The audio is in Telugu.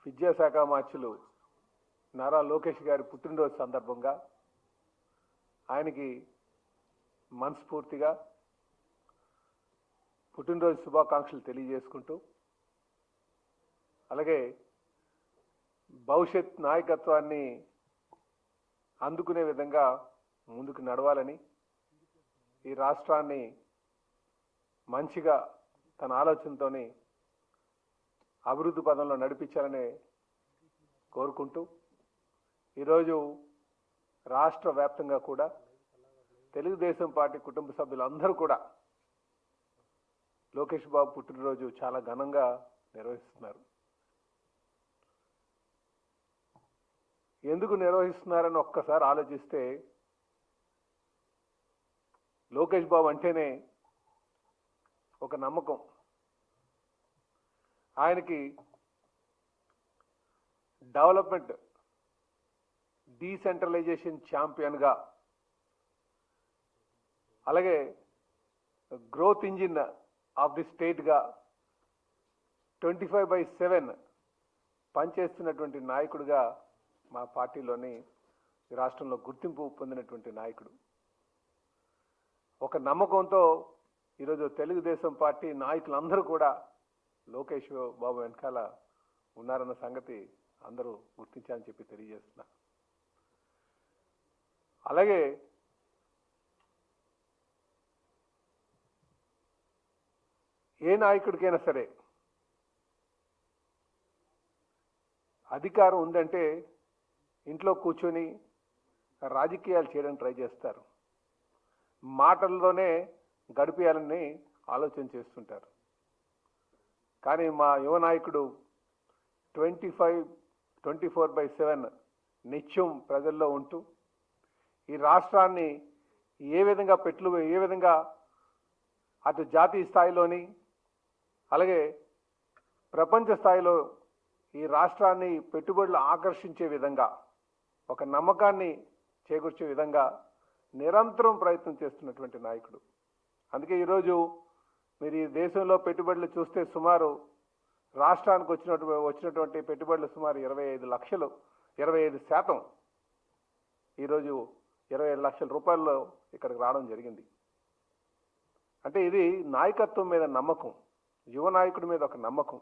విద్యాశాఖ మార్చులు నారా లోకేష్ గారి పుట్టినరోజు సందర్భంగా ఆయనకి మనస్ఫూర్తిగా పుట్టినరోజు శుభాకాంక్షలు తెలియజేసుకుంటూ, అలాగే భవిష్యత్ నాయకత్వాన్ని అందుకునే విధంగా ముందుకు నడవాలని, ఈ రాష్ట్రాన్ని మంచిగా తన ఆలోచనతోని అభివృద్ధి పదంలో నడిపించాలని కోరుకుంటూ, ఈరోజు రాష్ట్ర వ్యాప్తంగా కూడా తెలుగుదేశం పార్టీ కుటుంబ సభ్యులందరూ కూడా లోకేష్ బాబు పుట్టినరోజు చాలా ఘనంగా నిర్వహిస్తున్నారు. ఎందుకు నిర్వహిస్తున్నారని ఒక్కసారి ఆలోచిస్తే, లోకేష్ బాబు అంటేనే ఒక నమ్మకం. ఆయనకి డెవలప్మెంట్ డీసెంట్రలైజేషన్ ఛాంపియన్గా, అలాగే గ్రోత్ ఇంజిన్ ఆఫ్ ది స్టేట్గా 25/7 పనిచేస్తున్నటువంటి నాయకుడిగా మా పార్టీలోని రాష్ట్రంలో గుర్తింపు పొందినటువంటి నాయకుడు. ఒక నమ్మకంతో ఈరోజు తెలుగుదేశం పార్టీ నాయకులందరూ కూడా లోకేష్ బాబు వెనకాల ఉన్నారన్న సంగతి అందరూ గుర్తించాలని చెప్పి తెలియజేస్తున్నా. అలాగే ఏ నాయకుడికైనా సరే అధికారం ఉందంటే ఇంట్లో కూర్చొని రాజకీయాలు చేయడానికి ట్రై చేస్తారు, మాటల్లోనే గడిపేయాలని ఆలోచన చేస్తుంటారు. కానీ మా యువ నాయకుడు 24/7 నిత్యం ప్రజల్లో ఉంటూ ఈ రాష్ట్రాన్ని ఏ విధంగా అటు జాతీయ స్థాయిలోని అలాగే ప్రపంచ స్థాయిలో ఈ రాష్ట్రాన్ని పెట్టుబడులు ఆకర్షించే విధంగా, ఒక నమ్మకాన్ని చేకూర్చే విధంగా నిరంతరం ప్రయత్నం చేస్తున్నటువంటి నాయకుడు. అందుకే ఈరోజు మీరు ఈ దేశంలో పెట్టుబడులు చూస్తే సుమారు రాష్ట్రానికి వచ్చినటువంటి పెట్టుబడులు సుమారు 25% ఈరోజు 25 లక్షల రూపాయల్లో ఇక్కడికి రావడం జరిగింది. అంటే ఇది నాయకత్వం మీద నమ్మకం, యువ నాయకుడి మీద ఒక నమ్మకం.